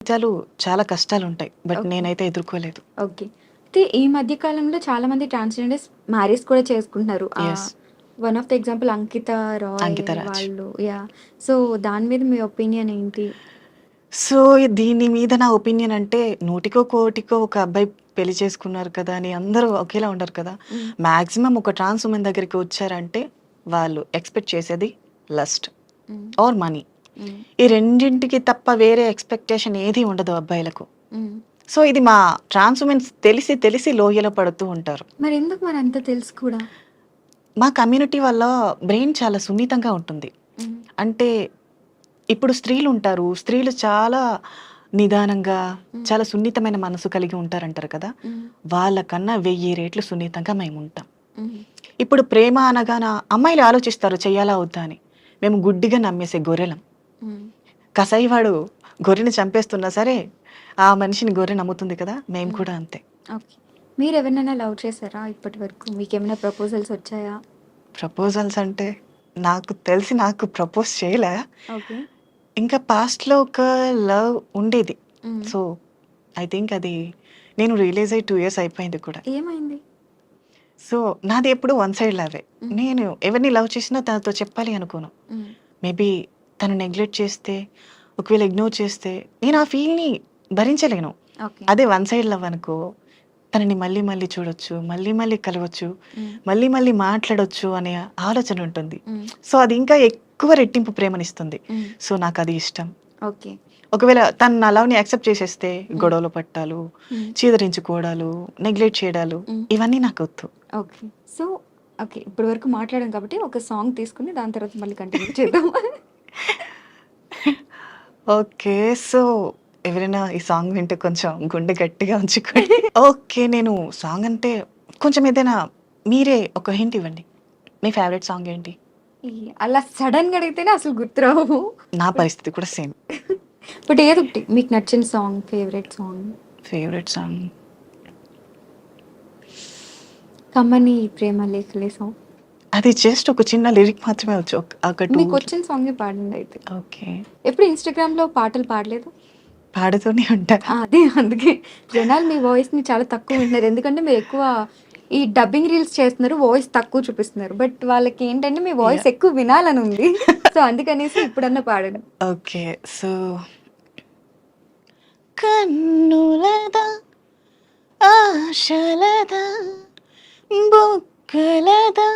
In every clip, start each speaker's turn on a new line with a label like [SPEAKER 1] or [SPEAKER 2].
[SPEAKER 1] చాలు చాలా కష్టాలుంటాయి. But
[SPEAKER 2] okay.
[SPEAKER 1] నేనైతే ఎదుర్కోలేదు.
[SPEAKER 2] ఓకే. అయితే ఈ మధ్య కాలంలో చాలామంది ట్రాన్స్‌జెండర్స్ మ్యారేజ్ కూడా చేసుకుంటున్నారు.
[SPEAKER 1] Yes.
[SPEAKER 2] One of the example 'Ankita Roy'
[SPEAKER 1] 'Ankita Raj.'
[SPEAKER 2] వాళ్ళు యాహ్! సో, దాని మీద మీ ఒపీనియన్ ఏంటి?
[SPEAKER 1] సో, దీని మీద నా ఒపీనియన్ అంటే నూటికో, కోటికో ఒక అబ్బాయి పెళ్లి చేసుకున్నారు కదా! అని అందరూ ఒకేలా ఉండరు కదా!
[SPEAKER 2] హ్మ్.
[SPEAKER 1] మాక్సిమం ఒక ట్రాన్స్ వుమెన్ దగ్గరికి వచ్చారంటే వాళ్ళు ఎక్స్‌పెక్ట్ చేసేది lust
[SPEAKER 2] hmm.
[SPEAKER 1] Or money.
[SPEAKER 2] Hmm.
[SPEAKER 1] ఈ రెండింటికి తప్ప వేరే ఎక్స్‌పెక్టేషన్ ఏది ఉండదు అబ్బాయిలకు.
[SPEAKER 2] హ్మ్.
[SPEAKER 1] సో, ఇది మా ట్రాన్స్ వుమెన్స్ తెలిసి తెలిసి లోయలో పడుతూ ఉంటారు.
[SPEAKER 2] మరెందుకు మరంత తెలుసు కూడా?
[SPEAKER 1] మా కమ్యూనిటీ వల్ల బ్రెయిన్ చాలా సున్నితంగా ఉంటుంది.
[SPEAKER 2] హ్మ్.
[SPEAKER 1] అంటే ఇప్పుడు స్త్రీలుంటారు. స్త్రీలు చాలా నిదానంగా,
[SPEAKER 2] హ్మ్.
[SPEAKER 1] చాలా సున్నితమైన మనసు కలిగి ఉంటారంటారు కదా!
[SPEAKER 2] హ్మ్.
[SPEAKER 1] వాళ్ళకన్నా 1000 రెట్లు సున్నితంగా మేముంటాం.
[SPEAKER 2] హ్మ్.
[SPEAKER 1] ఇప్పుడు ప్రేమ అనగాన అమ్మాయిలు ఆలోచిస్తారు చెయ్యాలా వద్దా అని. మేము గుడ్డిగా నమ్మేసే గొర్రెలం.
[SPEAKER 2] హ్మ్.
[SPEAKER 1] కసాయివాడు గొర్రెని చంపేస్తున్నా సరే, ఆ మనిషిని గొర్రె నమ్ముతుంది కదా! మేము
[SPEAKER 2] హ్మ్.
[SPEAKER 1] కూడా అంతే.
[SPEAKER 2] ఓకే. మీరెవరినైనా లవ్ చేసారా ఇప్పటి వరకు? మీకేమైనా ప్రపోజల్స్ వచ్చాయా?
[SPEAKER 1] ప్రపోజల్స్ అంటే నాకు తెలిసి నాకు ప్రపోజ్ చేయలే.
[SPEAKER 2] ఓకే.
[SPEAKER 1] ఇంకా పాస్ట్‌లో ఒక లవ్ ఉండేది.
[SPEAKER 2] హ్మ్.
[SPEAKER 1] సో, ఐ థింక్ అది నేను రియలైజ్ అయ్యి 2 ఇయర్స్ అయిపోయింది కూడా.
[SPEAKER 2] ఏమైంది?
[SPEAKER 1] సో, నాది ఎప్పుడు వన్ సైడ్ లవ్వే.
[SPEAKER 2] హ్మ్.
[SPEAKER 1] నేను ఎవరిని లవ్ చేసినా తనతో చెప్పాలి అనుకోను.
[SPEAKER 2] హ్మ్.
[SPEAKER 1] మేబీ తను నెగ్లెక్ట్ చేస్తే, ఒకవేళ ఇగ్నోర్ చేస్తే, నేను ఆ ఫీల్‌ని భరించలేను.
[SPEAKER 2] ఓకే.
[SPEAKER 1] అదే వన్ సైడ్ లవ్ అనుకో, తనని మళ్ళీ మళ్ళీ చూడొచ్చు, మళ్ళీ మళ్ళీ కలవచ్చు,
[SPEAKER 2] హ్మ్.
[SPEAKER 1] మళ్ళీ మళ్ళీ మాట్లాడొచ్చు అనే ఆలోచన ఉంటుంది.
[SPEAKER 2] హ్మ్.
[SPEAKER 1] సో, అది ఇంకా ఎక్కువ రెట్టింపు ప్రేమనిస్తుంది.
[SPEAKER 2] హ్మ్.
[SPEAKER 1] సో, నాకది ఇష్టం.
[SPEAKER 2] ఓకే.
[SPEAKER 1] ఒకవేళ తను నా లవ్‌ని యాక్సెప్ట్ చేసేస్తే
[SPEAKER 2] హ్మ్.
[SPEAKER 1] గొడవలు పట్టాలు,
[SPEAKER 2] హ్మ్.
[SPEAKER 1] చీదరించుకోవడాలు, నెగ్లెక్ట్ చేయడాలు
[SPEAKER 2] హ్మ్.
[SPEAKER 1] ఇవన్నీ నాకొద్దు.
[SPEAKER 2] ఓకే. So, okay. ఇప్పటి వరకు మాట్లాడాం కాబట్టి ఒక సాంగ్ తీసుకొని దాని తర్వాత మళ్ళీ కంటిన్యూ చేద్దాం.
[SPEAKER 1] ఓకే. సో, ఎవరైనా ఈ సాంగ్ వింటే కొంచెం గుండె గట్టిగా ఉంచుకోండి. ఓకే. నేను సాంగ్ అంటే కొంచెం ఏదైనా మీరే ఒక హింట్ ఇవ్వండి. మీ ఫేవరెట్ సాంగ్ ఏంటి?
[SPEAKER 2] ఈ అలా సడెన్‌గా అడిగితేనే అసలు గుర్తురావు.
[SPEAKER 1] నా
[SPEAKER 2] బట్
[SPEAKER 1] పరిస్థితి కూడా సేమ్.
[SPEAKER 2] బట్ ఏదోకటి మీకు నచ్చిన song, favourite song.
[SPEAKER 1] Favourite song
[SPEAKER 2] 'కమ్మని ప్రేమ లేఖలే' సాంగ్.
[SPEAKER 1] అది జస్ట్ ఒక చిన్న లిరిక్ మాత్రమే వచ్చు. ఒక 2
[SPEAKER 2] మీకొచ్చిన సాంగే పాడండి అయితే.
[SPEAKER 1] ఓకే.
[SPEAKER 2] ఎప్పుడు ఇన్‌స్టాగ్రామ్‌లో పాటలు పాడలేదా?
[SPEAKER 1] పాడుతూనే ఉంటా.
[SPEAKER 2] అదే అందుకే జనాలు మీ వాయిస్‌ని చాలా తక్కువ వింటున్నారు. ఎందుకంటే మీరెక్కువ ఈ డబ్బింగ్ రీల్స్ చేస్తున్నారు. వాయిస్ తక్కువ చూపిస్తున్నారు. బట్ వాళ్ళకేంటంటే మీ వాయిస్
[SPEAKER 1] యాహ్!
[SPEAKER 2] ఎక్కువ వినాలనుంది. సో, అందుకనేసి ఇప్పుడన్నా పాడండి.
[SPEAKER 1] ఓకే. సో, కన్నులదా ఆశలదా బుగ్గలదా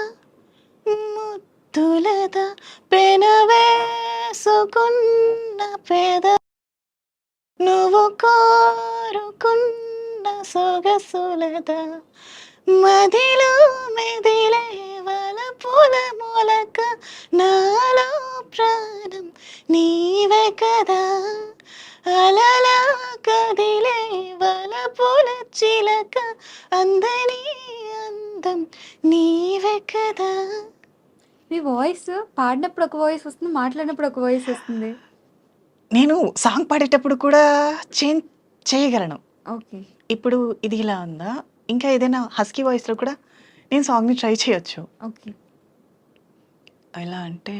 [SPEAKER 1] ముద్దులదా పెనవేసుకున్న పెద నువ్వు కోరుకున్న సొగసులదా మదిలో మెదిలే వలపుల మొలక నాలో ప్రాణం నీవే కదా అలలా కదిలే వలపుల చిలక అందని అందం నీవే కదా.
[SPEAKER 2] మీ వాయిస్ పాడినప్పుడు ఒక వాయిస్ వస్తుంది. మాట్లాడినప్పుడు ఒక వాయిస్ వస్తుంది.
[SPEAKER 1] నేను సాంగ్ పాడేటప్పుడు కూడా చేంజ్ చేయగలను.
[SPEAKER 2] ఓకే.
[SPEAKER 1] ఇప్పుడు ఇది ఇలా ఉందా? ఇంకా ఏదైనా హస్కీ వాయిస్‌లో కూడా నేను సాంగ్‌ని ట్రై చేయొచ్చు.
[SPEAKER 2] ఓకే.
[SPEAKER 1] ఎలా అంటే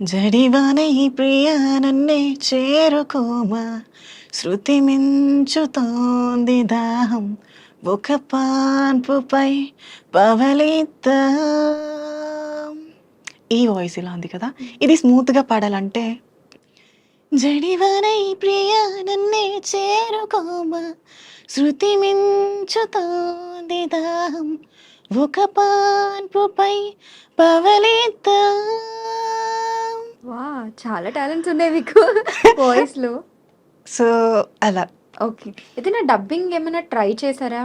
[SPEAKER 1] జడివాన ఈ ప్రియ నన్నే చేరుకోమా శృతి మించుతోంది దాహం ఒక పాన్పుపై పవళిద్దాం. ఈ వాయిస్ ఇలా ఉంది కదా!
[SPEAKER 2] హ్మ్.
[SPEAKER 1] ఇది స్మూత్‌గా పాడాలంటే జడివాన ఈ ప్రియ నన్నే చేరుకోమా శృతి మించుతోంది దాహం ఒక పాన్పుపై పవళిద్దాం.
[SPEAKER 2] వాహ్! చాలా టాలెంట్స్ ఉన్నాయి మీకు వాయిస్‌లో.
[SPEAKER 1] సో, అలా.
[SPEAKER 2] ఓకే. ఏదైనా డబ్బింగ్ ఏమైనా ట్రై చేసారా?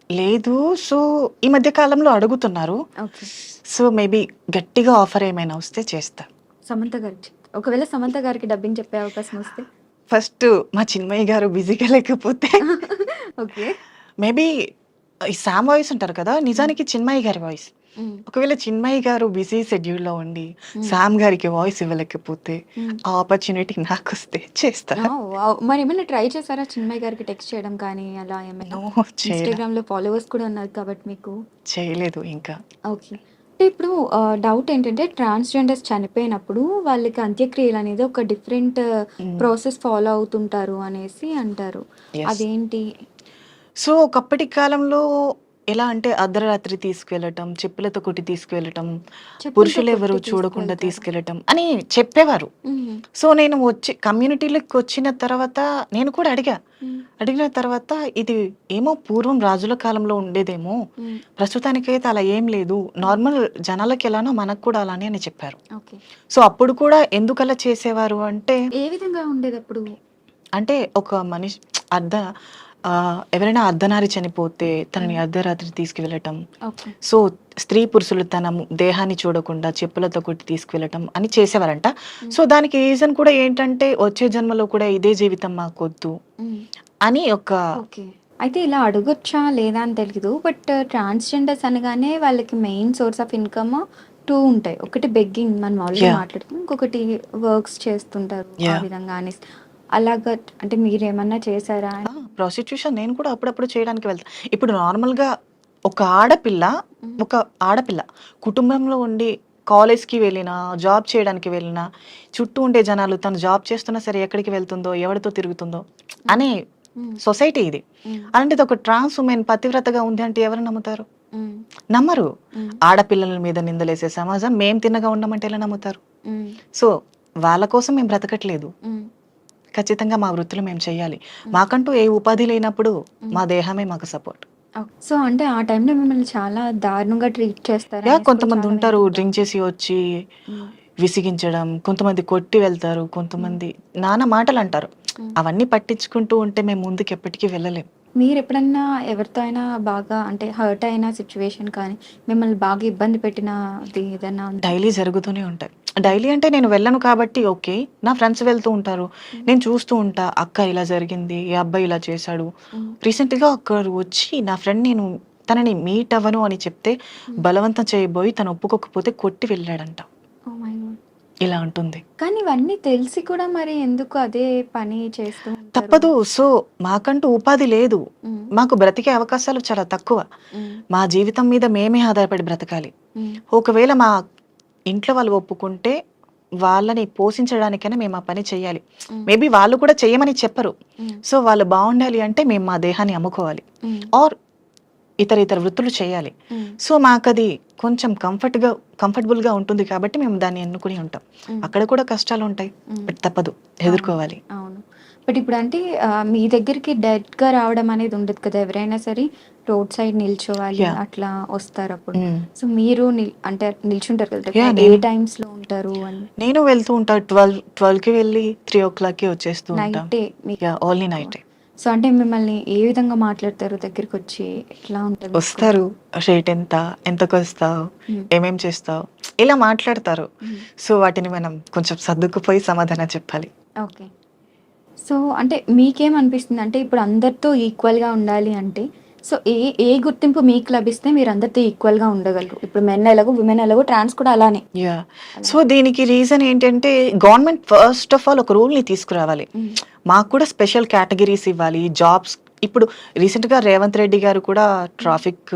[SPEAKER 1] లేదు. సో, ఈ మధ్య కాలంలో అడుగుతున్నారు.
[SPEAKER 2] ఓకే.
[SPEAKER 1] సో, మేబీ గట్టిగా ఆఫర్ ఏమైనా వస్తే చేస్తా.
[SPEAKER 2] సమంత గారికి ఒకవేళ సమంత గారికి డబ్బింగ్ చెప్పే అవకాశం వస్తే?
[SPEAKER 1] ఫస్ట్ మా చిన్మయి గారు బిజీగా లేకపోతే
[SPEAKER 2] ఓకే.
[SPEAKER 1] మేబీ ఈ సామ్ వాయిస్ ఉంటారు కదా!
[SPEAKER 2] హ్మ్.
[SPEAKER 1] నిజానికి చిన్మయి గారి వాయిస్.
[SPEAKER 2] హ్మ్.
[SPEAKER 1] ఒకవేళ చిన్మయి గారు బిజీ షెడ్యూల్‌లో ఉండి,
[SPEAKER 2] హ్మ్.
[SPEAKER 1] సామ్ గారికి వాయిస్ ఇవ్వలేకపోతే,
[SPEAKER 2] హ్మ్.
[SPEAKER 1] ఆ ఆపర్చునిటీ నాకొస్తే చేస్తా.
[SPEAKER 2] ఆ! వావ్! మరేమైనా ట్రై చేసారా చిన్మయి గారికి టెక్స్ట్ చేయడం కానీ అలా ఏమైనా?
[SPEAKER 1] నో చేయలా.
[SPEAKER 2] ఇన్‌స్టాగ్రామ్‌లో ఫాలోవర్స్ కూడా ఉన్నారు కాబట్టి మీకు.
[SPEAKER 1] చేయలేదు ఇంకా.
[SPEAKER 2] ఓకే. అంటే ఇప్పుడు డౌట్ ఏంటంటే ట్రాన్స్‌జెండర్స్ చనిపోయినప్పుడు వాళ్ళకి అంత్యక్రియలు అనేది ఒక డిఫరెంట్
[SPEAKER 1] హ్మ్.
[SPEAKER 2] ప్రాసెస్ ఫాలో అవుతుంటారు అనేసి అంటారు.
[SPEAKER 1] యెస్.
[SPEAKER 2] అదేంటి?
[SPEAKER 1] సో, ఒకప్పటి కాలంలో ఎలా అంటే అర్ధరాత్రి తీసుకెళ్ళటం, చెప్పులతో కొట్టి తీసుకువెళ్ళటం,
[SPEAKER 2] చెప్పులతో
[SPEAKER 1] పురుషులెవరు
[SPEAKER 2] కొట్టి
[SPEAKER 1] చూడకుండా
[SPEAKER 2] తీసుకువెళ్తారా?
[SPEAKER 1] తీసుకెళ్ళటం అని చెప్పేవారు.
[SPEAKER 2] హ్మ్.
[SPEAKER 1] సో, నేను వచ్చి కమ్యూనిటీలోకొచ్చిన తర్వాత నేను కూడా అడిగా.
[SPEAKER 2] హ్మ్.
[SPEAKER 1] అడిగిన తర్వాత ఇది ఏమో పూర్వం రాజుల కాలంలో ఉండేదేమో,
[SPEAKER 2] హ్మ్.
[SPEAKER 1] ప్రస్తుతానికైతే అలా ఏం లేదు.
[SPEAKER 2] హ్మ్.
[SPEAKER 1] నార్మల్ జనాలకి ఎలానో మనకు కూడా అలానే అని చెప్పారు.
[SPEAKER 2] ఓకే.
[SPEAKER 1] సో, అప్పుడు కూడా ఎందుకలా చేసేవారు అంటే,
[SPEAKER 2] ఏ విధంగా ఉండేదప్పుడు?
[SPEAKER 1] అంటే ఒక మనిషి అర్ధ ఎవరైనా అర్ధనారి చనిపోతే తనని
[SPEAKER 2] హ్మ్.
[SPEAKER 1] అర్ధరాత్రి తీసుకువెళ్ళటం.
[SPEAKER 2] ఓకే.
[SPEAKER 1] సో, స్త్రీ పురుషులు తన దేహాన్ని చూడకుండా చెప్పులతో కొట్టి తీసుకువెళ్ళటం అని చేసేవారంట.
[SPEAKER 2] హ్మ్.
[SPEAKER 1] సో, దానికి రీజన్ కూడా ఏంటంటే వచ్చే జన్మలో కూడా ఇదే జీవితం మాకొద్దు
[SPEAKER 2] హ్మ్.
[SPEAKER 1] అని ఒక
[SPEAKER 2] ఓకే. అయితే ఇలా అడగొచ్చా? లేదా? అని తెలీదు. బట్ ట్రాన్స్‌జెండర్స్ అనగానే వాళ్ళకి మెయిన్ సోర్స్ ఆఫ్ ఇన్‌కమ్ 2 ఉంటాయి. ఒకటి బెగ్గింగ్ మనం ఆల్రెడీ
[SPEAKER 1] యాహ్!
[SPEAKER 2] మాట్లాడుకున్నాం. ఇంకొకటి వర్క్స్ చేస్తుంటారు. ఆ
[SPEAKER 1] యాహ్!
[SPEAKER 2] విధంగా అనేసి. అలాగా అంటే మీరేమన్నా చేసారా?
[SPEAKER 1] ప్రాస్టిట్యూషన్ నేను కూడా అప్పుడప్పుడు చేయడానికి వెళ్తా. ఇప్పుడు నార్మల్‌గా ఒక ఆడపిల్ల,
[SPEAKER 2] హ్మ్.
[SPEAKER 1] ఒక ఆడపిల్ల కుటుంబంలో ఉండి కాలేజ్‌కి వెళ్ళినా, జాబ్ చేయడానికి వెళ్ళినా, చుట్టూ ఉండే జనాలు తను జాబ్ చేస్తున్నా సరే ఎక్కడికి వెళ్తుందో, ఎవరితో తిరుగుతుందో
[SPEAKER 2] హ్మ్.
[SPEAKER 1] అనే
[SPEAKER 2] హ్మ్.
[SPEAKER 1] సొసైటీ ఇది.
[SPEAKER 2] హ్మ్.
[SPEAKER 1] అలాంటిది ఒక ట్రాన్స్ వుమెన్ పతివ్రతగా ఉంది అంటే ఎవరు నమ్ముతారు?
[SPEAKER 2] హ్మ్.
[SPEAKER 1] నమ్మరు.
[SPEAKER 2] హ్మ్.
[SPEAKER 1] ఆడపిల్లల మీద నిందలేసే సమాజం మేము తిన్నగా ఉన్నామంటే ఎలా నమ్ముతారు?
[SPEAKER 2] హ్మ్.
[SPEAKER 1] సో, వాళ్ళ కోసం మేము బ్రతకట్లేదు.
[SPEAKER 2] హ్మ్.
[SPEAKER 1] ఖచ్చితంగా మా వృత్తులు మేము చేయాలి.
[SPEAKER 2] హ్మ్.
[SPEAKER 1] మాకంటూ ఏ ఉపాధి లేనప్పుడు
[SPEAKER 2] హ్మ్.
[SPEAKER 1] మా దేహమే మాకు సపోర్ట్.
[SPEAKER 2] ఓకే. సో, అంటే ఆ టైంలో మిమ్మల్ని చాలా దారుణంగా ట్రీట్ చేస్తారనేసి కూడా
[SPEAKER 1] కొంతమంది
[SPEAKER 2] చాలా
[SPEAKER 1] ఉంటారు
[SPEAKER 2] వింటుంటాం.
[SPEAKER 1] డ్రింక్ చేసి వచ్చి
[SPEAKER 2] హ్మ్.
[SPEAKER 1] విసిగించడం, కొంతమంది కొట్టి వెళ్తారు,
[SPEAKER 2] హ్మ్.
[SPEAKER 1] కొంతమంది నానా మాటలంటారు.
[SPEAKER 2] హ్మ్.
[SPEAKER 1] అవన్నీ పట్టించుకుంటూ ఉంటే మేము ముందుకు ఎప్పటికీ వెళ్ళలేం.
[SPEAKER 2] మీరెప్పుడన్నా ఎవరితో అయినా బాగా అంటే హర్ట్ అయిన సిట్యుయేషన్ కానీ, మిమ్మల్ని బాగా ఇబ్బంది పెట్టినది ఏదైనా ఉందా?
[SPEAKER 1] డైలీ జరుగుతూనే ఉంటాయి.
[SPEAKER 2] హ్మ్.
[SPEAKER 1] డైలీ అంటే నేను వెళ్ళను కాబట్టి ఓకే. నా ఫ్రెండ్స్ వెళ్తూ ఉంటారు.
[SPEAKER 2] హ్మ్.
[SPEAKER 1] నేను చూస్తూ ఉంటా. అక్క ఇలా జరిగింది. ఈ అబ్బాయి ఇలా చేశాడు.
[SPEAKER 2] హ్మ్.
[SPEAKER 1] రీసెంట్‌గా ఒకరు వచ్చి నా ఫ్రెండ్ నేను తనని మీట్ అవ్వను అని చెప్తే
[SPEAKER 2] హ్మ్.
[SPEAKER 1] బలవంతం చేయబోయి తను ఒప్పుకోకపోతే కొట్టి వెళ్ళాడంట.
[SPEAKER 2] Oh my God!
[SPEAKER 1] ఇలా ఉంటుంది.
[SPEAKER 2] కానీ ఇవన్నీ తెలిసి కూడా మరి ఎందుకు అదే పని చేస్తూ ఉంటారు?
[SPEAKER 1] తప్పదు. సో, మాకంటూ ఉపాధి లేదు.
[SPEAKER 2] హ్మ్.
[SPEAKER 1] మాకు బ్రతికే అవకాశాలు చాలా తక్కువ.
[SPEAKER 2] హ్మ్.
[SPEAKER 1] మా జీవితం మీద మేమే ఆధారపడి బ్రతకాలి.
[SPEAKER 2] హ్మ్.
[SPEAKER 1] ఒకవేళ మా ఇంట్లో వాళ్ళు ఒప్పుకుంటే వాళ్ళని పోషించడానికైనా మేము ఆ పని చేయాలి.
[SPEAKER 2] హ్మ్.
[SPEAKER 1] మేబీ వాళ్ళు కూడా చేయమని చెప్పరు.
[SPEAKER 2] హ్మ్.
[SPEAKER 1] సో, వాళ్ళు బావుండాలి అంటే మేము మా దేహాన్ని అమ్ముకోవాలి.
[SPEAKER 2] హ్మ్.
[SPEAKER 1] ఆర్ ఇతర ఇతర వృత్తులు చేయాలి.
[SPEAKER 2] హ్మ్.
[SPEAKER 1] సో, మాకది కొంచెం కంఫర్టబుల్‌గా ఉంటుంది కాబట్టి మేము దాన్ని ఎన్నుకుని ఉంటాం.
[SPEAKER 2] హ్మ్.
[SPEAKER 1] అక్కడ కూడా కష్టాలుంటాయి.
[SPEAKER 2] హ్మ్.
[SPEAKER 1] బట్ తప్పదు.
[SPEAKER 2] అవును.
[SPEAKER 1] ఎదుర్కోవాలి.
[SPEAKER 2] అవును. బట్ ఇప్పుడంటే మీ దగ్గరికి డైరెక్ట్‌గా రావడం అనేది ఉండదు కదా! ఎవరైనా సరే రోడ్ సైడ్ నిల్చోవాలి
[SPEAKER 1] యాహ్!
[SPEAKER 2] అట్లా వస్తారప్పుడు.
[SPEAKER 1] హ్మ్.
[SPEAKER 2] సో, మీరు అంటే నిల్చుంటారు కదా!
[SPEAKER 1] యాహ్!
[SPEAKER 2] డెఫినెట్ ఏ
[SPEAKER 1] నేను
[SPEAKER 2] టైమ్స్‌లో ఉంటారు అని?
[SPEAKER 1] నేను వెళ్తూ ఉంటా. 12కి వెళ్ళి 3:00కి వచ్చేస్తూ ఉంటా.
[SPEAKER 2] నైటే మీకు
[SPEAKER 1] యాహ్! ఓన్లీ
[SPEAKER 2] ఎక్కువ.
[SPEAKER 1] నైటే.
[SPEAKER 2] సో, అంటే మిమ్మల్ని ఏ విధంగా మాట్లాడతారు దగ్గరికొచ్చి? ఎట్లా ఉంటది మీకు?
[SPEAKER 1] వస్తారు. రేట్ ఎంత? ఎంతకొస్తావు?
[SPEAKER 2] హ్మ్.
[SPEAKER 1] ఏమేం చేస్తావు? ఇలా మాట్లాడతారు.
[SPEAKER 2] హ్మ్.
[SPEAKER 1] సో, వాటిని మనం కొంచెం సర్దుకుపోయి సమాధానం చెప్పాలి.
[SPEAKER 2] ఓకే. సో, అంటే మీకేమనిపిస్తుంది? అంటే ఇప్పుడు అందరితో ఈక్వల్‌గా ఉండాలి అంటే, సో, ఏ ఏ గుర్తింపు మీకు లభిస్తే మీరందరితో ఈక్వల్‌గా ఉండగలరు? ఇప్పుడు మెన్ ఎలాగో, విమెన్ ఎలాగో, ట్రాన్స్ కూడా అలానే.
[SPEAKER 1] యాహ్!
[SPEAKER 2] అలా.
[SPEAKER 1] సో, దీనికి రీజన్ ఏంటంటే గవర్నమెంట్ ఫస్ట్ ఆఫ్ ఆల్ ఒక రూల్‌ని తీసుకురావాలి.
[SPEAKER 2] హ్మ్.
[SPEAKER 1] మాకు కూడా స్పెషల్ కేటగరీస్ ఇవ్వాలి. జాబ్స్ ఇప్పుడు రీసెంట్‌గా రేవంత్ రెడ్డి గారు కూడా
[SPEAKER 2] హ్మ్.
[SPEAKER 1] ట్రాఫిక్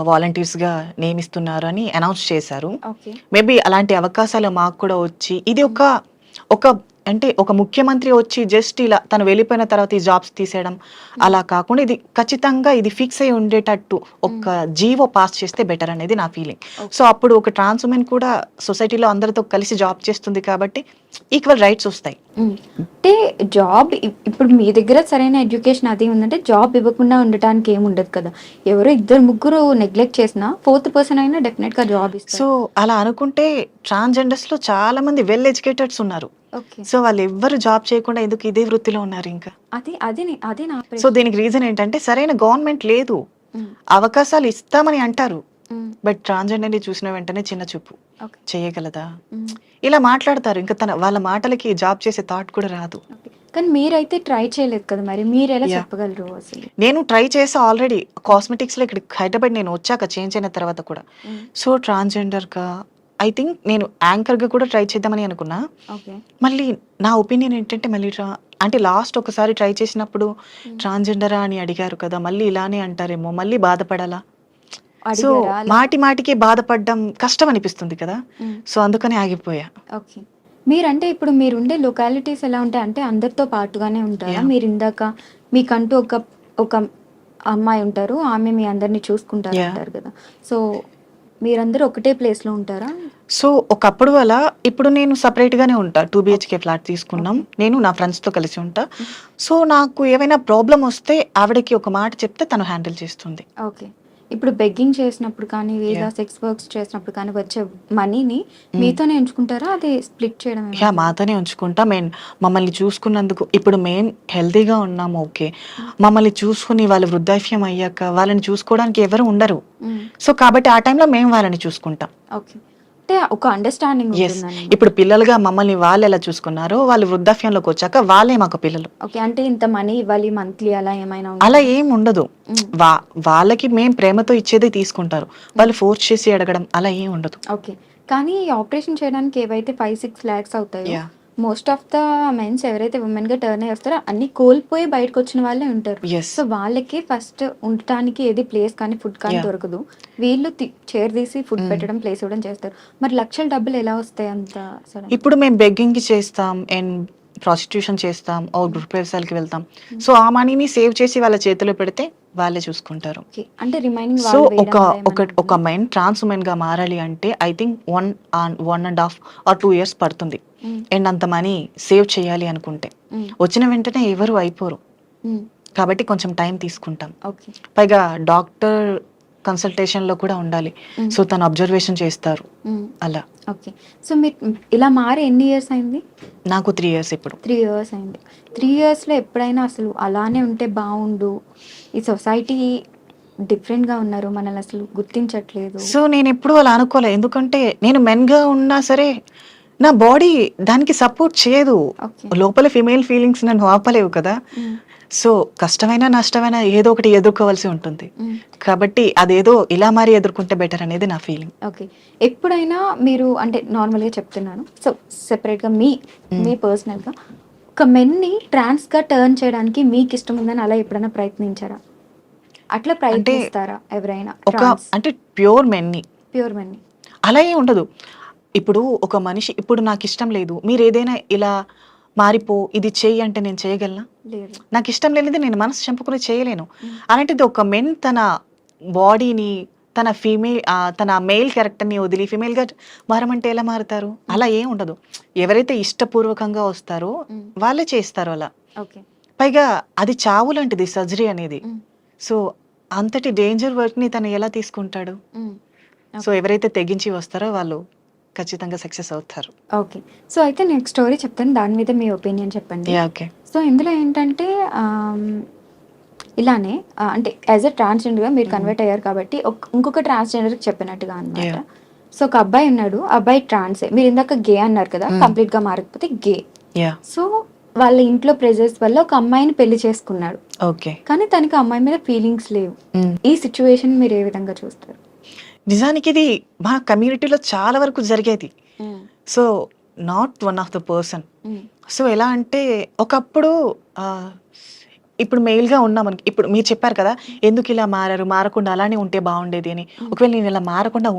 [SPEAKER 1] వాలంటీర్స్‌గా నియమిస్తున్నారని అనౌన్స్ చేశారు.
[SPEAKER 2] ఓకే.
[SPEAKER 1] మేబీ అలాంటి అవకాశాలు మాకు కూడా వచ్చి ఇది
[SPEAKER 2] హ్మ్.
[SPEAKER 1] ఒక అంటే ఒక ముఖ్యమంత్రి వచ్చి జస్ట్ ఇలా తను వెళ్ళిపోయిన తర్వాత ఈ జాబ్స్ తీసేయడం
[SPEAKER 2] హ్మ్.
[SPEAKER 1] అలా కాకుండా ఇది ఖచ్చితంగా ఇది ఫిక్స్ అయ్యి ఉండేటట్టు
[SPEAKER 2] హ్మ్.
[SPEAKER 1] ఒక జీవో పాస్ చేస్తే బెటర్ అనేది నా ఫీలింగ్. So,
[SPEAKER 2] okay.
[SPEAKER 1] అప్పుడు ఒక ట్రాన్స్ వుమెన్ కూడా సొసైటీలో అందరితో కలిసి జాబ్ చేస్తుంది కాబట్టి ఈక్వల్ రైట్స్ వస్తాయి.
[SPEAKER 2] హ్మ్. అంటే జాబ్ ఇప్పుడు మీ దగ్గర సరైన ఎడ్యుకేషన్ అది ఉందంటే జాబ్ ఇవ్వకుండా ఉండటానికి ఏముండదు కదా! ఎవరో ఇద్దరు, ముగ్గురు నెగ్లెక్ట్ చేసినా ఫోర్త్ పర్సన్ అయినా డెఫినెట్‌గా జాబ్
[SPEAKER 1] సో,
[SPEAKER 2] ఇస్తారు.
[SPEAKER 1] అలా అనుకుంటే ట్రాన్స్‌జెండర్స్‌లో చాలా మంది వెల్ ఎడ్యుకేటెడ్స్ ఉన్నారు.
[SPEAKER 2] ఓకే.
[SPEAKER 1] సో, వాళ్ళెవ్వరు జాబ్ చేయకుండా ఎందుకు ఇదే వృత్తిలో ఉన్నారింకా?
[SPEAKER 2] అదే నా
[SPEAKER 1] సో,
[SPEAKER 2] ప్రశ్న.
[SPEAKER 1] దీనికి రీజన్ ఏంటంటే సరైన గవర్నమెంట్ లేదు.
[SPEAKER 2] హ్మ్.
[SPEAKER 1] అవకాశాలు ఇస్తామని అంటారు.
[SPEAKER 2] హ్మ్.
[SPEAKER 1] బట్ ట్రాన్స్‌జెండర్‌ని చూసిన వెంటనే చిన్న చూపు.
[SPEAKER 2] ఓకే.
[SPEAKER 1] చేయగలదా?
[SPEAKER 2] హ్మ్.
[SPEAKER 1] ఇలా మాట్లాడతారు. ఇంక వాళ్ళ మాటలకి జాబ్ చేసే థాట్ కూడా రాదు.
[SPEAKER 2] ఓకే. కానీ మీరైతే ట్రై చేయలేదు కదా! మరి మీరెలా
[SPEAKER 1] యాహ్!
[SPEAKER 2] చెప్పగలరు అసలు?
[SPEAKER 1] నేను ట్రై చేశా ఆల్రెడీ.
[SPEAKER 2] హ్మ్.
[SPEAKER 1] కాస్మెటిక్స్‌లో ఇక్కడికి హైదరాబాద్ నేను వచ్చాక చేంజ్ అయిన తర్వాత కూడా.
[SPEAKER 2] హ్మ్.
[SPEAKER 1] సో, ట్రాన్స్‌జెండర్‌గా ఐ థింక్ నేను యాంకర్‌గా కూడా ట్రై చేద్దామని అనుకున్నా.
[SPEAKER 2] ఓకే.
[SPEAKER 1] మళ్ళీ నా ఒపీనియన్ ఏంటంటే మళ్ళీ అంటే లాస్ట్ ఒకసారి ట్రై చేసినప్పుడు
[SPEAKER 2] హ్మ్.
[SPEAKER 1] ట్రాన్స్‌జెండరా అని అడిగారు కదా! మళ్ళీ ఇలానే అంటారేమో, మళ్ళీ బాధపడాలా? సో
[SPEAKER 2] అడిగారా అలా?
[SPEAKER 1] మాటి మాటికి బాధపడడం కష్టం అనిపిస్తుంది కదా,
[SPEAKER 2] ఉమ్,
[SPEAKER 1] సో అందుకని ఆగిపోయా.
[SPEAKER 2] ఓకే. మీరంటే ఇప్పుడు మీరుండే లొకాలిటీస్ ఎలా ఉంటాయి అంటే అందరితో పాటుగానే ఉంటారా?
[SPEAKER 1] యా
[SPEAKER 2] మీరు ఇందాక మీకంటూ ఒక అమ్మాయి ఉంటారు. ఆమె మీ అందరిని చూసుకుంటారు
[SPEAKER 1] యా
[SPEAKER 2] అంటారు కదా! సో, మీరందరూ ఒకటే ప్లేస్‌లో ఉంటారా?
[SPEAKER 1] సో ఒకప్పుడు అలా, ఇప్పుడు నేను సపరేట్గానే ఉంటా. 2
[SPEAKER 2] ఓకే.
[SPEAKER 1] బిహెచ్కే ఫ్లాట్ తీసుకున్నాం,
[SPEAKER 2] ఓకే.
[SPEAKER 1] నేను నా ఫ్రెండ్స్తో కలిసి ఉంటా.
[SPEAKER 2] హ్మ్.
[SPEAKER 1] సో నాకు ఏమైనా ప్రాబ్లం వస్తే ఆవిడకి ఒక మాట చెప్తే తను హ్యాండిల్ చేస్తుంది.
[SPEAKER 2] ఓకే. ఇప్పుడు బెగ్గింగ్ చేసినప్పుడు కానీ,
[SPEAKER 1] యా
[SPEAKER 2] లేదా సెక్స్ వర్క్స్ చేసినప్పుడు కానీ వచ్చే మనీని మీతోనే ఉంచుకుంటారా? అది స్ప్లిట్ చేయడం
[SPEAKER 1] యా
[SPEAKER 2] ఏమైనా లేదా?
[SPEAKER 1] మాతోనే ఉంచుకుంటా. మమ్మల్ని చూసుకున్నందుకు ఇప్పుడు మేము హెల్తీగా ఉన్నాము ఓకే.
[SPEAKER 2] హ్మ్.
[SPEAKER 1] మమ్మల్ని చూసుకుని వాళ్ళు వృద్ధాప్యం అయ్యాక వాళ్ళని చూసుకోవడానికి ఎవరు ఉండరు.
[SPEAKER 2] హ్మ్.
[SPEAKER 1] సో కాబట్టి ఆ టైంలో మేము వాళ్ళని చూసుకుంటాం.
[SPEAKER 2] ఓకే. అంటే ఒక అండర్‌స్టాండింగ్
[SPEAKER 1] యెస్.
[SPEAKER 2] ఉంటుందన్నమాట.
[SPEAKER 1] ఇప్పుడు పిల్లలుగా మమ్మల్ని వాళ్ళెలా చూసుకున్నారో, వాళ్ళు వృద్ధాప్యంలోకి వచ్చాక వాళ్ళే మాకు పిల్లలు.
[SPEAKER 2] ఓకే. అంటే ఇంత మనీ ఇవ్వాలి మంత్లీ అలా ఏమైనా
[SPEAKER 1] అలా
[SPEAKER 2] ఉంటుందా?
[SPEAKER 1] ఏం ఉండదు.
[SPEAKER 2] హ్మ్.
[SPEAKER 1] వాళ్ళకి మేము ప్రేమతో ఇచ్చేదే తీసుకుంటారు.
[SPEAKER 2] హ్మ్.
[SPEAKER 1] వాళ్ళు ఫోర్స్ చేసి అడగడం అలా ఏం ఉండదు.
[SPEAKER 2] ఓకే. కానీ ఈ ఆపరేషన్ చేయడానికి ఏవైతే 5, 6 లాక్స్ అవుతాయో,
[SPEAKER 1] yeah!
[SPEAKER 2] Most of the mens ఎవరైతే వుమెన్‌గా టర్న్ అయ్యి వస్తారో అన్నీ కోల్పోయి బయటకొచ్చిన వాళ్ళే ఉంటారు.
[SPEAKER 1] యెస్.
[SPEAKER 2] సో, వాళ్ళకి ఫస్ట్ ఉండటానికి ఏది ప్లేస్ కానీ, ఫుడ్ కానీ
[SPEAKER 1] యాహ్!
[SPEAKER 2] దొరకదు. వీళ్ళు చేరదీసి ఫుడ్
[SPEAKER 1] హ్మ్.
[SPEAKER 2] పెట్టడం, ప్లేస్ ఇవ్వడం చేస్తారు. మరి లక్షల డబ్బులు ఎలా వస్తాయి అంత సడెన్‌గా?
[SPEAKER 1] ఇప్పుడు మేము బెగ్గింగ్‌కి చేస్తాం అండ్ ప్రాస్టిట్యూషన్ చేస్తాం.
[SPEAKER 2] హ్మ్.
[SPEAKER 1] గృహ ప్రవేశాలకి వెళ్తాం.
[SPEAKER 2] హ్మ్.
[SPEAKER 1] సో, ఆ మనీని సేవ్ చేసి వాళ్ళ చేతిలో పెడితే వాళ్ళే చూసుకుంటారు.
[SPEAKER 2] ఓకే. అంటే రిమైనింగ్
[SPEAKER 1] సో,
[SPEAKER 2] వాళ్ళు
[SPEAKER 1] ఒక
[SPEAKER 2] వేయడం అలా
[SPEAKER 1] ఒక
[SPEAKER 2] ఏమన్నా
[SPEAKER 1] ఒక
[SPEAKER 2] ఉంటుందా?
[SPEAKER 1] మెన్ ట్రాన్స్ వుమెన్‌గా మారాలి అంటే ఐ థింక్ 1 ½ ఆర్ 2 ఇయర్స్ పడుతుంది.
[SPEAKER 2] హ్మ్.
[SPEAKER 1] అండ్ అంత మనీ సేవ్ చేయాలి అనుకుంటే.
[SPEAKER 2] హ్మ్.
[SPEAKER 1] వచ్చిన వెంటనే ఎవరు అయిపోరు.
[SPEAKER 2] హ్మ్.
[SPEAKER 1] కాబట్టి కొంచెం టైం తీసుకుంటాం.
[SPEAKER 2] ఓకే.
[SPEAKER 1] పైగా డాక్టర్ కన్సల్టేషన్‌లో కూడా ఉండాలి.
[SPEAKER 2] హ్మ్.
[SPEAKER 1] సో, తను అబ్జర్వేషన్ చేస్తారు.
[SPEAKER 2] హ్మ్.
[SPEAKER 1] అలా.
[SPEAKER 2] ఓకే. సో, మీరు ఇలా మారి ఎన్ని ఇయర్స్ అయింది?
[SPEAKER 1] నాకు 3 ఇయర్స్ ఇప్పుడు.
[SPEAKER 2] 3 ఇయర్స్ అయింది. 3 ఇయర్స్‌లో ఎప్పుడైనా అసలు అలానే ఉంటే బావుండు. ఈ సొసైటీ డిఫరెంట్‌గా ఉన్నారు. మనల్ని అసలు గుర్తించట్లేదు.
[SPEAKER 1] సో, నేనెప్పుడూ అలా అనుకోలే. ఎందుకంటే నేను మెన్‌గా ఉన్నా సరే, నా బాడీ దానికి సపోర్ట్ చేయదు.
[SPEAKER 2] ఓకే.
[SPEAKER 1] లోపల ఫీమేల్ ఫీలింగ్స్ నన్ను ఆపలేవు కదా!
[SPEAKER 2] హ్మ్.
[SPEAKER 1] సో, కష్టమైనా, నష్టమైనా ఏదో ఒకటి ఎదుర్కోవాల్సి ఉంటుంది.
[SPEAKER 2] హ్మ్.
[SPEAKER 1] కాబట్టి అదేదో ఇలా మారి ఎదుర్కొంటే బెటర్ అనేది నా ఫీలింగ్.
[SPEAKER 2] ఓకే. ఎప్పుడైనా మీరు అంటే నార్మల్‌గా చెప్తున్నాను. సో, సెపరేట్‌గా మీ
[SPEAKER 1] హ్మ్.
[SPEAKER 2] మీ పర్సనల్‌గా ఒక మెన్‌ని ట్రాన్స్‌గా టర్న్ చేయడానికి మీకిష్టం ఉందని అలా ఎప్పుడైనా ప్రయత్నించారా? అట్లా
[SPEAKER 1] అంటే
[SPEAKER 2] ప్రయత్నిస్తారా ఎవరైనా
[SPEAKER 1] ఒక
[SPEAKER 2] ట్రాన్స్
[SPEAKER 1] అంటే ప్యూర్ మెన్‌ని.
[SPEAKER 2] ప్యూర్ మెన్‌ని?
[SPEAKER 1] అలా ఏం ఉండదు. ఇప్పుడు ఒక మనిషి ఇప్పుడు నాకిష్టం లేదు. మీరేదైనా ఇలా మారిపో, ఇది చెయ్యి అంటే నేను చేయగలనా?
[SPEAKER 2] లేదు.
[SPEAKER 1] నాకిష్టం లేనిది నేను మనసు చంపుకొని చేయలేను.
[SPEAKER 2] హ్మ్.
[SPEAKER 1] అలాంటిది ఒక మెన్ తన బాడీని, తన మెయిల్ క్యారెక్టర్‌ని వదిలి ఫీమేల్‌గా మారమంటే ఎలా మారుతారు?
[SPEAKER 2] హ్మ్.
[SPEAKER 1] అలా ఏం ఉండదు. ఎవరైతే ఇష్టపూర్వకంగా వస్తారో
[SPEAKER 2] హ్మ్.
[SPEAKER 1] వాళ్ళే చేస్తారు అలా.
[SPEAKER 2] ఓకే.
[SPEAKER 1] పైగా అది చావు లాంటిది సర్జరీ అనేది.
[SPEAKER 2] హ్మ్.
[SPEAKER 1] సో, అంతటి డేంజర్ వర్క్‌ని తను ఎలా తీసుకుంటాడు?
[SPEAKER 2] హ్మ్.
[SPEAKER 1] So,
[SPEAKER 2] okay.
[SPEAKER 1] ఎవరైతే తెగించి వస్తారో వాళ్ళు ఖచ్చితంగా సక్సెస్ అవుతారు.
[SPEAKER 2] ఓకే. సో, అయితే నేను ఒక స్టోరీ చెప్తాను. దాని మీద మీ ఒపీనియన్ చెప్పండి.
[SPEAKER 1] యాహ్! ఓకే.
[SPEAKER 2] సో, ఇందులో ఏంటంటే ఇలానే అంటే యాస్ ఎ ట్రాన్స్‌జెండర్‌గా మీరు
[SPEAKER 1] హ్మ్.
[SPEAKER 2] కన్వర్ట్ అయ్యారు కాబట్టి ఇంకొక ట్రాన్స్‌జెండర్‌కి చెప్పినట్టుగా అనమాట.
[SPEAKER 1] యాహ్!
[SPEAKER 2] సో, ఒక అబ్బాయి ఉన్నాడు. ఆ అబ్బాయి ట్రాన్సే. మీరు ఇందాక గే అన్నారు కదా!
[SPEAKER 1] హ్మ్.
[SPEAKER 2] కంప్లీట్‌గా మారకపోతే గే.
[SPEAKER 1] యాహ్!
[SPEAKER 2] సో, వాళ్ళ ఇంట్లో ప్రెజర్స్ వల్ల ఒక అమ్మాయిని పెళ్లి చేసుకున్నాడు.
[SPEAKER 1] ఓకే.
[SPEAKER 2] కానీ తనకి ఆ అమ్మాయి మీద ఫీలింగ్స్ లేవు.
[SPEAKER 1] హ్మ్.
[SPEAKER 2] ఈ సిట్యుయేషన్ మీరు ఏ విధంగా చూస్తారు?
[SPEAKER 1] నిజానికి ఇది మా కమ్యూనిటీలో చాలా వరకు జరిగేది.
[SPEAKER 2] హ్మ్.
[SPEAKER 1] So, not one of the person.
[SPEAKER 2] హ్మ్.
[SPEAKER 1] సో, ఎలా అంటే ఒకప్పుడు ఆహ్, ఇప్పుడు మెయిల్‌గా ఉన్నామనుకో, ఇప్పుడు మీరు చెప్పారు కదా! ఎందుకిలా మారారు? మారకుండా అలానే ఉంటే బావుండేది అని.
[SPEAKER 2] హ్మ్.
[SPEAKER 1] ఒకవేళ నేను ఇలా మారకుండా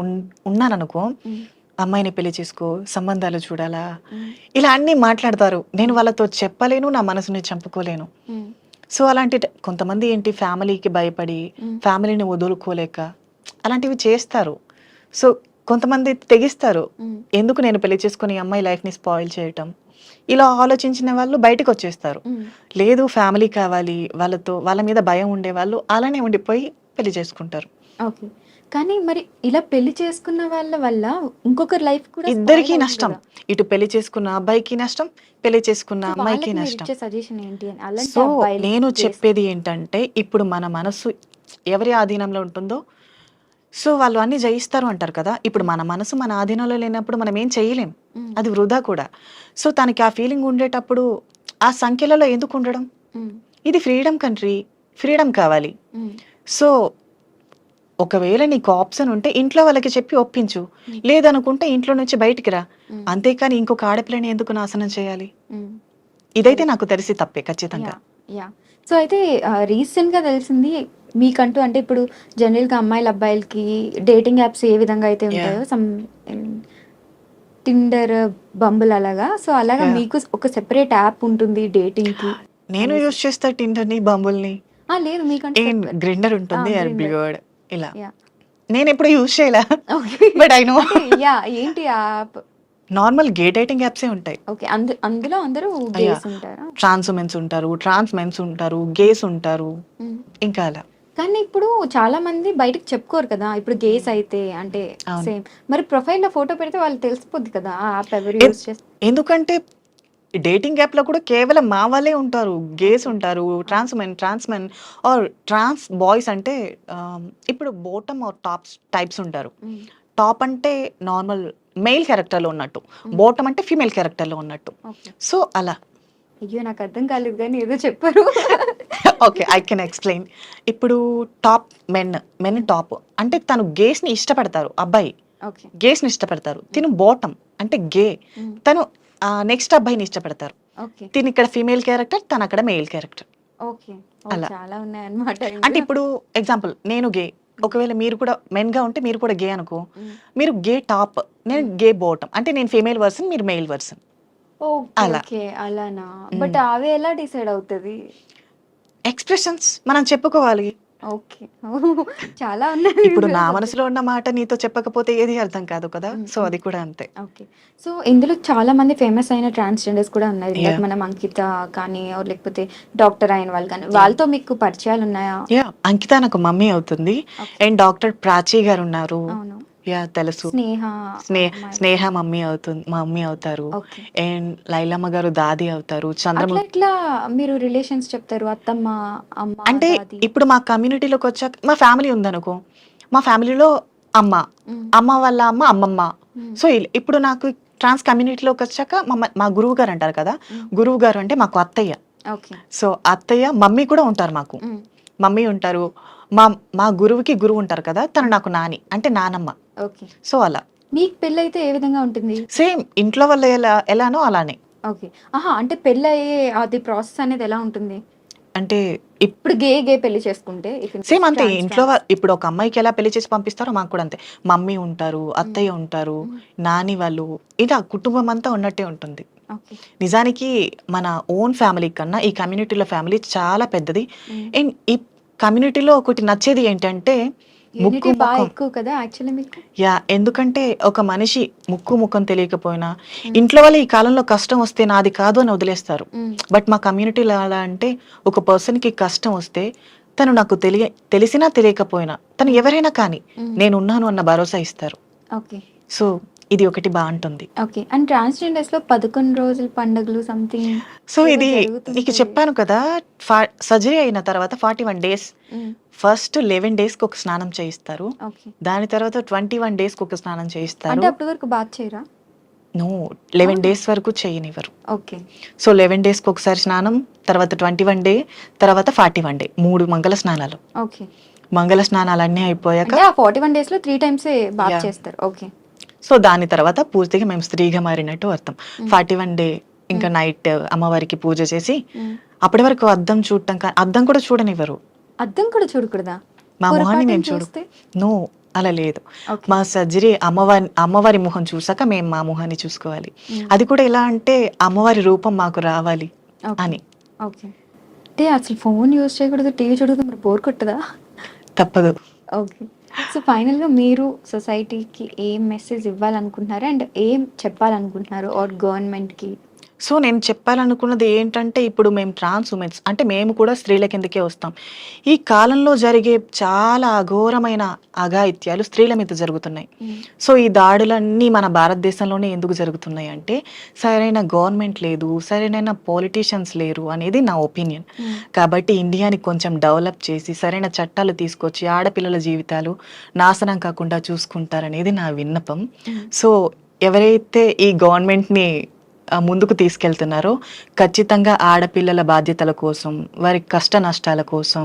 [SPEAKER 1] ఉన్నాననుకో,
[SPEAKER 2] హ్మ్.
[SPEAKER 1] అమ్మాయిని పెళ్లి చేసుకో, సంబంధాలు చూడాలా,
[SPEAKER 2] హ్మ్.
[SPEAKER 1] ఇలా అన్నీ మాట్లాడతారు. నేను
[SPEAKER 2] హ్మ్.
[SPEAKER 1] వాళ్ళతో చెప్పలేను, నా మనసుని చంపుకోలేను.
[SPEAKER 2] హ్మ్.
[SPEAKER 1] సో, అలాంటి కొంతమంది ఏంటి ఫ్యామిలీకి భయపడి,
[SPEAKER 2] హ్మ్.
[SPEAKER 1] ఫ్యామిలీని వదులుకోలేక అలాంటివి చేస్తారు. సో, కొంతమంది తెగిస్తారు.
[SPEAKER 2] హ్మ్.
[SPEAKER 1] ఎందుకు నేను పెళ్లి చేసుకొని ఈ అమ్మాయి లైఫ్‌ని స్పాయిల్ చేయటం. ఇలా ఆలోచించిన వాళ్ళు బయటికొచ్చేస్తారు.
[SPEAKER 2] హ్మ్.
[SPEAKER 1] లేదు ఫ్యామిలీ కావాలి, వాళ్ళ మీద భయం ఉండేవాళ్ళు అలానే ఉండిపోయి పెళ్లి చేసుకుంటారు.
[SPEAKER 2] ఓకే. కానీ మరి ఇలా పెళ్లి చేసుకున్న వాళ్ళ వల్ల ఇంకొకరి లైఫ్ కూడా స్పాయిల్
[SPEAKER 1] ఇద్దరికీ
[SPEAKER 2] అవుతుంది
[SPEAKER 1] నష్టం.
[SPEAKER 2] కదా!
[SPEAKER 1] ఇటు పెళ్లి చేసుకున్న అబ్బాయికి నష్టం, పెళ్లి చేసుకున్న
[SPEAKER 2] సో,
[SPEAKER 1] అమ్మాయికి
[SPEAKER 2] వాళ్ళకి
[SPEAKER 1] నష్టం.
[SPEAKER 2] మీరిచ్చే సజెషన్ ఏంటి అని? అలాంటి
[SPEAKER 1] సో,
[SPEAKER 2] అబ్బాయిలకి
[SPEAKER 1] నేను
[SPEAKER 2] గేస్‌కి.
[SPEAKER 1] చెప్పేది ఏంటంటే, ఇప్పుడు మన మనసు ఎవరి ఆధీనంలో ఉంటుందో, సో, వాళ్ళు అన్నీ జయిస్తారు అంటారు కదా! ఇప్పుడు
[SPEAKER 2] హ్మ్.
[SPEAKER 1] మన మనసు మన ఆధీనంలో లేనప్పుడు మనం ఏం చేయలేం.
[SPEAKER 2] హ్మ్.
[SPEAKER 1] అది వృధా కూడా. సో, తనకి ఆ ఫీలింగ్ ఉండేటప్పుడు ఆ సంఖ్యలలో ఎందుకు ఉండడం?
[SPEAKER 2] హ్మ్.
[SPEAKER 1] ఇది ఫ్రీడమ్ కంట్రీ. ఫ్రీడమ్ కావాలి.
[SPEAKER 2] హ్మ్.
[SPEAKER 1] సో, ఒకవేళ నీకు ఆప్షన్ ఉంటే ఇంట్లో వాళ్ళకి చెప్పి ఒప్పించు.
[SPEAKER 2] హ్మ్.
[SPEAKER 1] లేదనుకుంటే ఇంట్లో నుంచి బయటికి రా.
[SPEAKER 2] హ్మ్.
[SPEAKER 1] అంతేకాని ఇంకొక ఆడపిల్లని ఎందుకు నాశనం చేయాలి?
[SPEAKER 2] హ్మ్.
[SPEAKER 1] ఇదైతే
[SPEAKER 2] కరెక్ట్.
[SPEAKER 1] నాకు తెలిసి తప్పే ఖచ్చితంగా.
[SPEAKER 2] యాహ్! యాహ్! సో, అయితే రీసెంట్‌గా తెలిసింది మీకంటూ అంటే ఇప్పుడు జనరల్‌గా అమ్మాయిలు, అబ్బాయిలకి డేటింగ్ యాప్స్ ఏ విధంగా అయితే
[SPEAKER 1] యాహ్!
[SPEAKER 2] ఉంటాయో హ్మ్, టిండర్, బంబుల్ అలాగా. సో, అలాగా
[SPEAKER 1] యాహ్!
[SPEAKER 2] మీకు ఒక సెపరేట్ యాప్ ఉంటుంది డేటింగ్‌కి
[SPEAKER 1] నేను
[SPEAKER 2] అనేసి.
[SPEAKER 1] యూజ్ చేస్తా టిండర్‌ని, బంబుల్‌ని.
[SPEAKER 2] లేదు మీకంటూ
[SPEAKER 1] గ్రిండర్ ఉంటుంది,
[SPEAKER 2] గ్రిండర్.
[SPEAKER 1] ఎర్బ్లివర్డ్ ఇలా.
[SPEAKER 2] యాహ్!
[SPEAKER 1] నేనెప్పుడు యూజ్ చేయలా.
[SPEAKER 2] ఓకే.
[SPEAKER 1] But I know.
[SPEAKER 2] అంటే యాహ్! ఏంటి ఆ యాప్?
[SPEAKER 1] నార్మల్ గే డేటింగ్ యాప్సే ఉంటాయి.
[SPEAKER 2] ఓకే. అందులో అందరూ
[SPEAKER 1] యాహ్!
[SPEAKER 2] గేస్ ఉంటారా?
[SPEAKER 1] ట్రాన్స్ ఉమెన్స్ ఉంటారు, ట్రాన్స్ మెన్స్ ఉంటారు, గేస్ ఉంటారు.
[SPEAKER 2] హ్మ్.
[SPEAKER 1] ఇంకా అలా.
[SPEAKER 2] కానీ ఇప్పుడు చాలా మంది బయటకి చెప్పుకోరు కదా! ఇప్పుడు గేస్ అయితే అంటే
[SPEAKER 1] అవును.
[SPEAKER 2] సేమ్. మరి ప్రొఫైల్‌లో ఫోటో పెడితే వాళ్ళకి తెలిసిపోద్ది కదా! ఆ యాప్ ఎవరు
[SPEAKER 1] ఎ
[SPEAKER 2] యూజ్ చేస్
[SPEAKER 1] ఎందుకంటే డేటింగ్ యాప్‌లో కూడా కేవలం మా వాళ్ళే ఉంటారు. Gays
[SPEAKER 2] okay.
[SPEAKER 1] ఉంటారు,
[SPEAKER 2] అవును.
[SPEAKER 1] Trans men or trans boys అంటే ఇప్పుడు బాటమ్ ఆర్ టాప్స్ టైప్స్ ఉంటారు.
[SPEAKER 2] హ్మ్.
[SPEAKER 1] టాప్ అంటే నార్మల్ మెయిల్ క్యారెక్టర్‌లో ఉన్నట్టు.
[SPEAKER 2] హ్మ్.
[SPEAKER 1] బాటమ్ అంటే ఫీమేల్ క్యారెక్టర్‌లో ఉన్నట్టు.
[SPEAKER 2] ఓకే.
[SPEAKER 1] సో, అలా.
[SPEAKER 2] అయ్యో! నాకు అర్థం కాలేదు గానీ ఏదో చెప్పారు.
[SPEAKER 1] ఓకే. I can explain. ఇప్పుడు టాప్ మెన్
[SPEAKER 2] హ్మ్.
[SPEAKER 1] టాప్ అంటే తను గేస్‌ని ఇష్టపడతారు అబ్బాయి.
[SPEAKER 2] ఓకే.
[SPEAKER 1] గేస్‌ని ఇష్టపడతారు.
[SPEAKER 2] హ్మ్.
[SPEAKER 1] తిను బాటమ్ అంటే గే.
[SPEAKER 2] హ్మ్.
[SPEAKER 1] తను నెక్స్ట్ అబ్బాయిని ఇష్టపడతారు.
[SPEAKER 2] ఓకే.
[SPEAKER 1] తినిక్కడ ఫీమేల్ క్యారెక్టర్, తనక్కడ మెయిల్ క్యారెక్టర్.
[SPEAKER 2] ఓకే. ఓహ్!
[SPEAKER 1] అలా.
[SPEAKER 2] చాలా ఉన్నాయన్నమాట
[SPEAKER 1] అంటే
[SPEAKER 2] ఇందులో.
[SPEAKER 1] ఇప్పుడు ఎగ్జాంపుల్ నేను గే.
[SPEAKER 2] హ్మ్.
[SPEAKER 1] ఒకవేళ మీరు కూడా మెన్‌గా ఉంటే మీరు కూడా గే అనుకో.
[SPEAKER 2] హ్మ్.
[SPEAKER 1] మీరు గే టాప్. నేను
[SPEAKER 2] హ్మ్.
[SPEAKER 1] గే బాటమ్. అంటే నేను ఫీమేల్ వెర్షన్, మీరు మెయిల్ వెర్షన్.
[SPEAKER 2] ఓకే.
[SPEAKER 1] అలా.
[SPEAKER 2] ఓకే. అలానా? బట్
[SPEAKER 1] హ్మ్.
[SPEAKER 2] అవి ఎలా డిసైడ్ అవుతది?
[SPEAKER 1] ఎక్స్‌ప్రెషన్స్ మనం చెప్పుకోవాలి.
[SPEAKER 2] ఓకే. ఓహ్! చాలా ఉన్నాయి
[SPEAKER 1] ఇప్పుడు
[SPEAKER 2] ఇందులో
[SPEAKER 1] నా మనసులో
[SPEAKER 2] సబ్జెక్ట్.
[SPEAKER 1] ఉన్న మాట నీతో చెప్పకపోతే ఏది అర్థం కాదు కదా!
[SPEAKER 2] హ్మ్.
[SPEAKER 1] సో,
[SPEAKER 2] హ్మ్.
[SPEAKER 1] అది కూడా అంతే.
[SPEAKER 2] ఓకే. సో, ఇందులో చాలా మంది ఫేమస్ అయిన ట్రాన్స్‌జెండర్స్ కూడా ఉన్నారు. ఇందాక
[SPEAKER 1] యాహ్!
[SPEAKER 2] మనం అంకిత కానీ ఆర్ లేకపోతే డాక్టర్ అయిన వాళ్ళు కానీ,
[SPEAKER 1] యాహ్!
[SPEAKER 2] వాళ్ళతో మీకు పరిచయాలున్నాయా?
[SPEAKER 1] యాహ్! అంకిత నాకు మమ్మీ అవుతుంది.
[SPEAKER 2] ఓకే.
[SPEAKER 1] అండ్ డాక్టర్ ప్రాచి గారున్నారు.
[SPEAKER 2] అవును.
[SPEAKER 1] యాహ్! తెలుసు.
[SPEAKER 2] స్నేహ
[SPEAKER 1] స్నే
[SPEAKER 2] అమ్మాయి.
[SPEAKER 1] స్నేహ మమ్మీ అవుతారు.
[SPEAKER 2] ఓకే.
[SPEAKER 1] అండ్ లైలమ్మ గారు దాది అవుతారు.
[SPEAKER 2] అట్లా ఎట్లా మీరు రిలేషన్స్ చెప్తారు? అత్తమ్మ, అమ్మ,
[SPEAKER 1] అంటే
[SPEAKER 2] దాది.
[SPEAKER 1] ఇప్పుడు మా కమ్యూనిటీలోకొచ్చాక మా ఫ్యామిలీ ఉందనుకో, మా ఫ్యామిలీలో అమ్మ,
[SPEAKER 2] హ్మ్.
[SPEAKER 1] అమ్మ వాళ్ళ అమ్మ, అమ్మమ్మ.
[SPEAKER 2] హ్మ్.
[SPEAKER 1] సో, ఇప్పుడు నాకు ట్రాన్స్ కమ్యూనిటీలోకొచ్చాక మా గురువు గారు అంటారు కదా!
[SPEAKER 2] హ్మ్.
[SPEAKER 1] గురువు గారు అంటే మాకు అత్తయ్య.
[SPEAKER 2] ఓకే.
[SPEAKER 1] సో, అత్తయ్య, మమ్మీ కూడా ఉంటారు మాకు.
[SPEAKER 2] హ్మ్.
[SPEAKER 1] మమ్మీ ఉంటారు. మా మా గురువుకి గురువు ఉంటారు కదా! తను
[SPEAKER 2] హ్మ్.
[SPEAKER 1] నాకు నాని. అంటే నానమ్మ.
[SPEAKER 2] ఓకే.
[SPEAKER 1] సో, అలా.
[SPEAKER 2] మీకు పెళ్లయితే ఏ విధంగా ఉంటుంది?
[SPEAKER 1] సేమ్ ఇంట్లో వాళ్ళు ఎలానో అలానే.
[SPEAKER 2] ఓకే. ఆహా! అంటే పెళ్లయ్యే అది ప్రాసెస్ అనేది ఎలా ఉంటుంది?
[SPEAKER 1] అంటే
[SPEAKER 2] ఇప్పుడు గే పెళ్లి చేసుకుంటే ఇఫ్ ఇన్
[SPEAKER 1] సేమ్
[SPEAKER 2] కేస్
[SPEAKER 1] అంతే. ఇంట్లో
[SPEAKER 2] ట్రాన్స్.
[SPEAKER 1] ఇప్పుడు ఒక అమ్మాయికి ఎలా పెళ్లి చేసి పంపిస్తారో మాకు కూడా అంతే. మమ్మీ ఉంటారు,
[SPEAKER 2] హ్మ్.
[SPEAKER 1] అత్తయ్య ఉంటారు,
[SPEAKER 2] హ్మ్.
[SPEAKER 1] నాని వాళ్ళు ఇలా కుటుంబం అంతా ఉన్నట్టే ఉంటుంది.
[SPEAKER 2] ఓకే.
[SPEAKER 1] నిజానికి మన ఓన్ ఫ్యామిలీ కన్నా ఈ కమ్యూనిటీలో ఫ్యామిలీ చాలా పెద్దది.
[SPEAKER 2] హ్మ్.
[SPEAKER 1] అండ్ ఈ కమ్యూనిటీలో ఒకటి నచ్చేది ఏంటంటే ముక్కు,
[SPEAKER 2] యూనిటీ
[SPEAKER 1] ముఖం.
[SPEAKER 2] ఎక్కువ కదా యాక్చువల్లీ మీకు?
[SPEAKER 1] యాహ్! ఎందుకంటే ఒక మనిషి ముక్కు, ముఖం తెలియకపోయినా
[SPEAKER 2] హ్మ్.
[SPEAKER 1] ఇంట్లో వాళ్ళు ఈ కాలంలో కష్టం వస్తే నాది కాదు అని వదిలేస్తారు.
[SPEAKER 2] హ్మ్.
[SPEAKER 1] బట్ మా కమ్యూనిటీలో ఎలా అంటే ఒక పర్సన్‌కి కష్టం వస్తే తను నాకు తెలిసినా తెలియకపోయినా తను
[SPEAKER 2] హ్మ్.
[SPEAKER 1] ఎవరైనా కానీ
[SPEAKER 2] హ్మ్.
[SPEAKER 1] నేనున్నాను అన్న భరోసా ఇస్తారు.
[SPEAKER 2] ఓకే.
[SPEAKER 1] సో, ఇది ఒకటి బావుంటుంది.
[SPEAKER 2] ఓకే. అండ్ ట్రాన్స్‌జెండర్స్‌లో 11 రోజుల పండుగలు సంథింగ్
[SPEAKER 1] సో,
[SPEAKER 2] ఏవో
[SPEAKER 1] ఇది నీకు
[SPEAKER 2] జరుగుతుంటాయి.
[SPEAKER 1] చెప్పాను కదా! సర్జరీ అయిన తర్వాత 41 డేస్
[SPEAKER 2] హ్మ్.
[SPEAKER 1] ఫస్ట్ 11 డేస్‌కి ఒక స్నానం చేయిస్తారు.
[SPEAKER 2] ఓకే.
[SPEAKER 1] దాని తర్వాత 21 డేస్‌కి ఒక స్నానం
[SPEAKER 2] అంటే
[SPEAKER 1] చేయిస్తారు.
[SPEAKER 2] అప్పటి వరకు బాత్ చేయరా?
[SPEAKER 1] నో. 11
[SPEAKER 2] అవునా?
[SPEAKER 1] డేస్ వరకు చేయనివ్వరు.
[SPEAKER 2] ఓకే.
[SPEAKER 1] సో, 11 డేస్‌కి ఒకసారి స్నానం, తర్వాత 21 డే, తర్వాత 41 డే. 3 మంగళ స్నానాలు.
[SPEAKER 2] ఓకే.
[SPEAKER 1] మంగళ స్నానాలన్నీ అయిపోయాక
[SPEAKER 2] అంటే ఆ 41 డేస్‌లో 3 టైమ్సే బాత్
[SPEAKER 1] యాహ్!
[SPEAKER 2] చేస్తారు. ఓకే.
[SPEAKER 1] సో, దాని తర్వాత పూర్తిగా మేము స్త్రీగా మారినట్టు అర్థం.
[SPEAKER 2] హ్మ్.
[SPEAKER 1] 41 డే ఇంకా
[SPEAKER 2] హ్మ్.
[SPEAKER 1] నైట్ అమ్మవారికి పూజ చేసి,
[SPEAKER 2] హ్మ్.
[SPEAKER 1] అప్పటి వరకు అద్దం చూడటం అద్దం కూడా చూడనివ్వరు.
[SPEAKER 2] అద్దం కూడా చూడకూడదా?
[SPEAKER 1] మా మొహాన్ని
[SPEAKER 2] పొరపాటున
[SPEAKER 1] మేము
[SPEAKER 2] చూస్తే?
[SPEAKER 1] నో. అలా లేదు.
[SPEAKER 2] ఓకే.
[SPEAKER 1] మా సర్జరీ అమ్మవారి మొహం చూసాక మేము మా మొహాన్ని చూసుకోవాలి.
[SPEAKER 2] హ్మ్.
[SPEAKER 1] అది కూడా ఎలా అంటే అమ్మవారి రూపం మాకు రావాలి
[SPEAKER 2] ఓకే.
[SPEAKER 1] అని.
[SPEAKER 2] ఓకే. అంటే అసలు ఫోను యూజ్ చేయకూడదు, టీవీ చూడకూడదు మరి బోర్ కొట్టదా?
[SPEAKER 1] తప్పదు.
[SPEAKER 2] ఓకే. సో, ఫైనల్‌గా మీరు సొసైటీకి ఏం మెసేజ్ ఇవ్వాలనుకుంటున్నారు? అండ్ ఏం చెప్పాలనుకుంటున్నారు? ఆర్ గవర్నమెంట్‌కి?
[SPEAKER 1] సో, నేను చెప్పాలనుకున్నది ఏంటంటే, ఇప్పుడు మేము ట్రాన్స్ వుమెన్స్ అంటే మేము కూడా స్త్రీల కిందకే వస్తాం. ఈ కాలంలో జరిగే చాలా అఘోరమైన అఘాయిత్యాలు స్త్రీల మీద జరుగుతున్నాయి.
[SPEAKER 2] హ్మ్.
[SPEAKER 1] సో, ఈ దాడులన్నీ మన భారతదేశంలోనే ఎందుకు జరుగుతున్నాయి అంటే, సరైన గవర్నమెంట్ లేదు, సరైన పొలిటీషియన్స్ లేరు అనేది నా ఒపీనియన్.
[SPEAKER 2] హ్మ్.
[SPEAKER 1] కాబట్టి ఇండియాని కొంచెం డెవలప్ చేసి, సరైన చట్టాలు తీసుకొచ్చి, ఆడపిల్లల జీవితాలు నాశనం కాకుండా చూసుకుంటారనేది నా విన్నపం.
[SPEAKER 2] హ్మ్.
[SPEAKER 1] సో, ఎవరైతే ఈ గవర్నమెంట్‌ని ముందుకు తీసుకెళ్తున్నారో ఖచ్చితంగా ఆడపిల్లల బాధ్యతల కోసం, వారి కష్ట నష్టాల కోసం,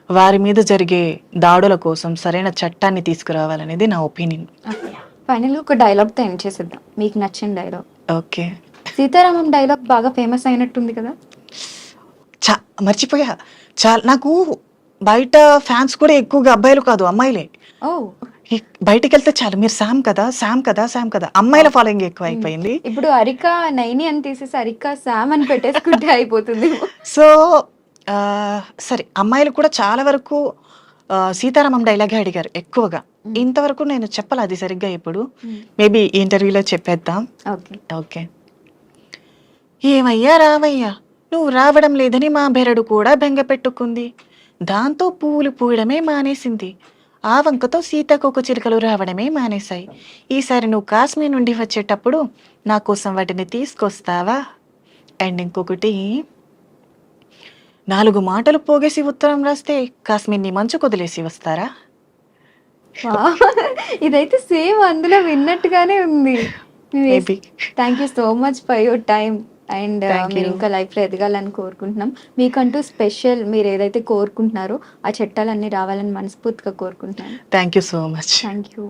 [SPEAKER 1] వారి మీద జరిగే దాడుల కోసం సరైన చట్టాన్ని తీసుకురావాలనేది నా ఒపీనియన్.
[SPEAKER 2] ఓకే. ఫైనల్‌గా ఒక డైలాగ్‌తో ఎండ్ చేసేద్దాం. మీకు నచ్చిన డైలాగ్.
[SPEAKER 1] ఓకే.
[SPEAKER 2] 'సీతారామం' డైలాగ్ బాగా ఫేమస్ అయినట్టుంది కదా?
[SPEAKER 1] చ మర్చిపోయా. నాకు బయట ఫ్యాన్స్ కూడా ఎక్కువగా అబ్బాయిలు కాదు, అమ్మాయిలే.
[SPEAKER 2] ఓ
[SPEAKER 1] బయటికెళ్తే చాలు మీరు శామ్ కదా, శామ్ కదా, శామ్ కదా, అమ్మాయిల ఫాలోయింగ్ ఎక్కువ అయిపోయింది.
[SPEAKER 2] ఇప్పుడు అరిక నైని అని తీసేసి అరిక శామ్ అని పెట్టేసుకుంటే అయిపోతుంది.
[SPEAKER 1] సో సరే, అమ్మాయిలు కూడా చాలా వరకు సీతారామం డైలాగే అడిగారు ఎక్కువగా. ఇంతవరకు నేను చెప్పాలి అది సరిగ్గా ఎప్పుడు. మేబీ ఈ ఇంటర్వ్యూలో చెప్పేద్దాం.
[SPEAKER 2] ఓకే.
[SPEAKER 1] ఓకే. ఏమయ్యా రావయ్యా, నువ్వు రావడం లేదని మా బెరడు కూడా బెంగ పెట్టుకుంది. దాంతో పువ్వులు పూయడమే మానేసింది. ఆ వంకతో సీతాకోక చిలుకలు రావడమే మానేశాయి. ఈసారి నువ్వు కాశ్మీర్ నుండి వచ్చేటప్పుడు నా కోసం వాటిని తీసుకొస్తావా? అండ్ ఇంకొకటి, 4 మాటలు పోగేసి ఉత్తరం రాస్తే కాశ్మీర్ని మంచు కొదిలేసి వస్తారా?
[SPEAKER 2] వావ్! ఇదైతే సేమ్ అందులో విన్నట్టుగానే ఉంది.
[SPEAKER 1] Maybe.
[SPEAKER 2] Thank you so much for your time. And
[SPEAKER 1] Thank
[SPEAKER 2] మీరు
[SPEAKER 1] you.
[SPEAKER 2] ఇంకా లైఫ్లో ఎదగాలని కోరుకుంటున్నాం. మీకంటూ స్పెషల్ మీరు ఏదైతే కోరుకుంటున్నారో ఆ చట్టాలన్నీ రావాలని మనస్ఫూర్తిగా కోరుకుంటున్నాను.
[SPEAKER 1] Thank you so much.
[SPEAKER 2] Thank you.